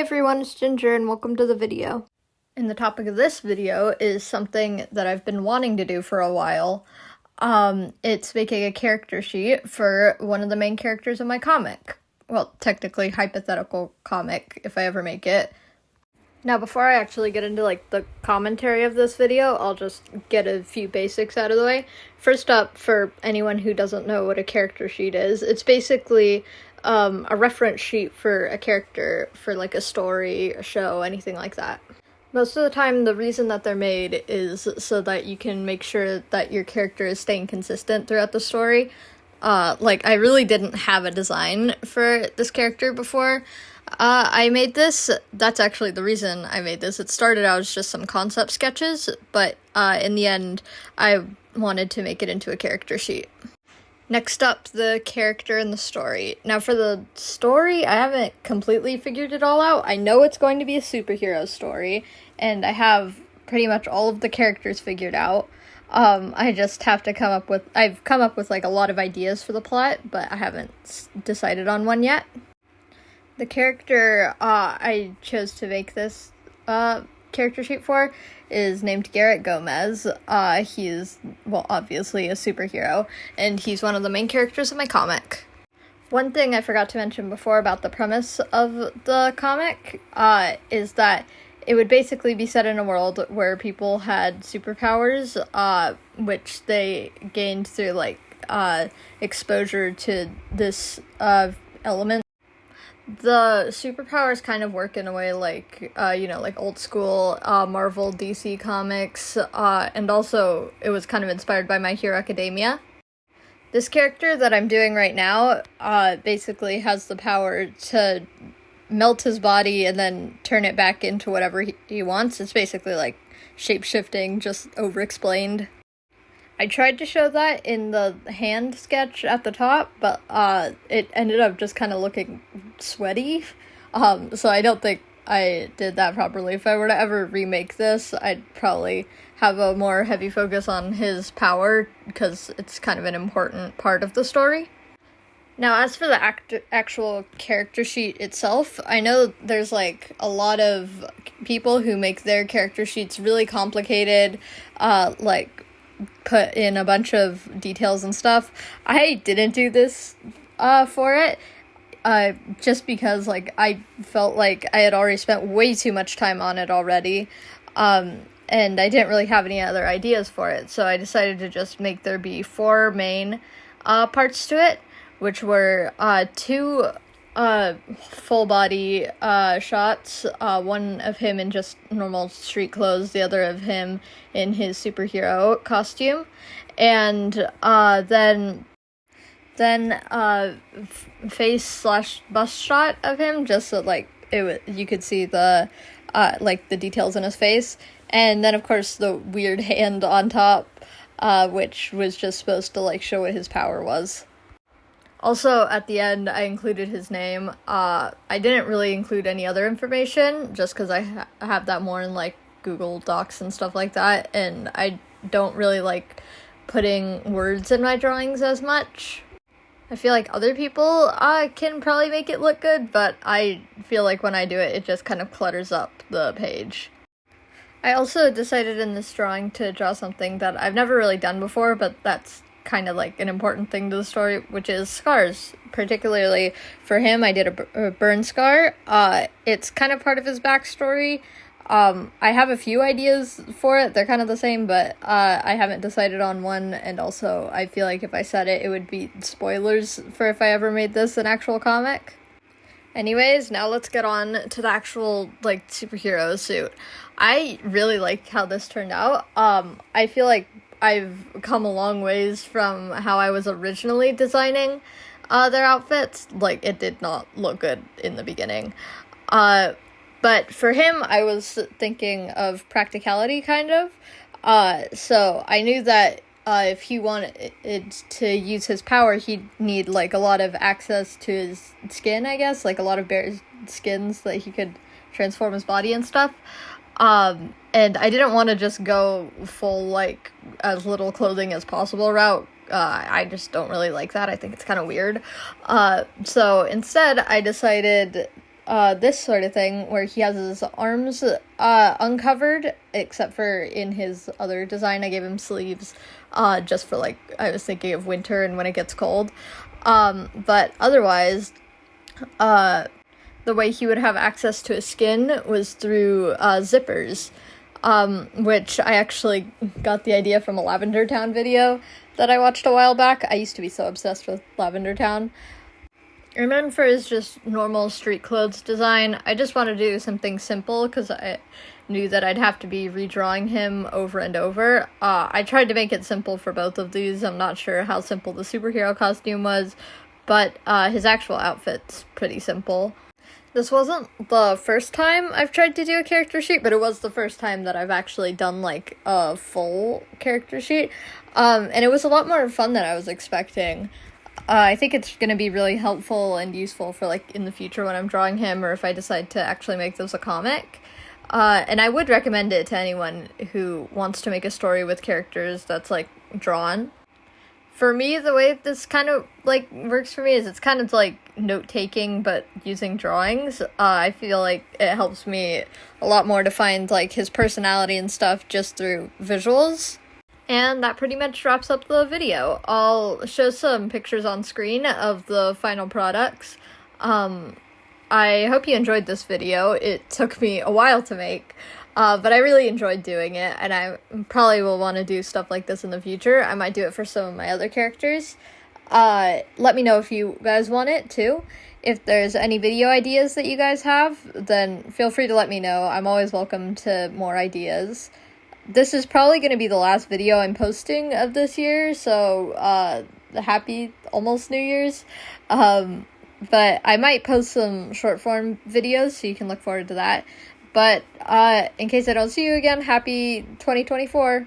everyone, it's Ginger and welcome to the video. And the topic of this video is something that I've been wanting to do for a while. It's making a character sheet for one of the main characters of my comic. Well, technically hypothetical comic, if I ever make it. Now, before I actually get into, the commentary of this video, I'll just get a few basics out of the way. First up, for anyone who doesn't know what a character sheet is, it's basically a reference sheet for a character for, a story, a show, anything like that. Most of the time, the reason that they're made is so that you can make sure that your character is staying consistent throughout the story. I really didn't have a design for this character before I made this. That's actually the reason I made this. It started out as just some concept sketches, but in the end, I wanted to make it into a character sheet. Next up, the character and the story. Now, for the story, I haven't completely figured it all out. I know it's going to be a superhero story, and I have pretty much all of the characters figured out. I just have to I've come up with, a lot of ideas for the plot, but I haven't decided on one yet. The character I chose to make this character sheet for is named Garrett Gomez. He is, obviously a superhero, and he's one of the main characters of my comic. One thing I forgot to mention before about the premise of the comic is that it would basically be set in a world where people had superpowers, which they gained through, exposure to this element. The superpowers kind of work in a way like old school Marvel DC comics, and also it was kind of inspired by My Hero Academia. This character that I'm doing right now basically has the power to melt his body and then turn it back into whatever he wants. It's basically shape-shifting, just over-explained. I tried to show that in the hand sketch at the top, but it ended up just kind of looking sweaty, so I don't think I did that properly. If I were to ever remake this, I'd probably have a more heavy focus on his power, because it's kind of an important part of the story. Now, as for the actual character sheet itself, I know there's, a lot of people who make their character sheets really complicated, put in a bunch of details and stuff. I didn't do this for it, just because I felt like I had already spent way too much time on it already, and I didn't really have any other ideas for it, so I decided to just make there be 4 main parts to it, which were 2 full body shots, one of him in just normal street clothes, the other of him in his superhero costume, and then face/bust shot of him, just so you could see the the details in his face, and then of course the weird hand on top, which was just supposed to show what his power was. Also, at the end, I included his name. I didn't really include any other information, just because I have that more in, Google Docs and stuff like that, and I don't really like putting words in my drawings as much. I feel like other people can probably make it look good, but I feel like when I do it, it just kind of clutters up the page. I also decided in this drawing to draw something that I've never really done before, but that's kind of an important thing to the story, which is scars. Particularly for him, I did a burn scar. It's kind of part of his backstory. I have a few ideas for it. They're kind of the same, but I haven't decided on one, and also I feel like if I said it, it would be spoilers for if I ever made this an actual comic. Anyways, now let's get on to the actual, superhero suit. I really like how this turned out. I feel like I've come a long ways from how I was originally designing their outfits. It did not look good in the beginning. But for him, I was thinking of practicality, kind of. So I knew that if he wanted to use his power, he'd need, a lot of access to his skin, I guess. A lot of bare skins that he could transform his body and stuff. And I didn't want to just go full, as little clothing as possible route. I just don't really like that. I think it's kind of weird. So instead, I decided this sort of thing where he has his arms uncovered, except for in his other design I gave him sleeves, just for like, I was thinking of winter and when it gets cold. But otherwise, the way he would have access to his skin was through zippers, which I actually got the idea from a Lavender Town video that I watched a while back. I used to be so obsessed with Lavender Town. And then for his just normal street clothes design, I just wanted to do something simple because I knew that I'd have to be redrawing him over and over. I tried to make it simple for both of these. I'm not sure how simple the superhero costume was, but his actual outfit's pretty simple. This wasn't the first time I've tried to do a character sheet, but it was the first time that I've actually done, like, a full character sheet. And it was a lot more fun than I was expecting. I think it's going to be really helpful and useful for, like, in the future when I'm drawing him, or if I decide to actually make this a comic. And I would recommend it to anyone who wants to make a story with characters that's, like, drawn. For me, the way this kind of, like, works for me is it's kind of, like, note-taking, but using drawings. I feel like it helps me a lot more to find, like, his personality and stuff just through visuals. And that pretty much wraps up the video. I'll show some pictures on screen of the final products. I hope you enjoyed this video. It took me a while to make, but I really enjoyed doing it, and I probably will want to do stuff like this in the future. I might do it for some of my other characters. Let me know if you guys want it, too. If there's any video ideas that you guys have, then feel free to let me know. I'm always welcome to more ideas. This is probably going to be the last video I'm posting of this year, so, happy almost New Year's. But I might post some short-form videos, so you can look forward to that. But, in case I don't see you again, happy 2024!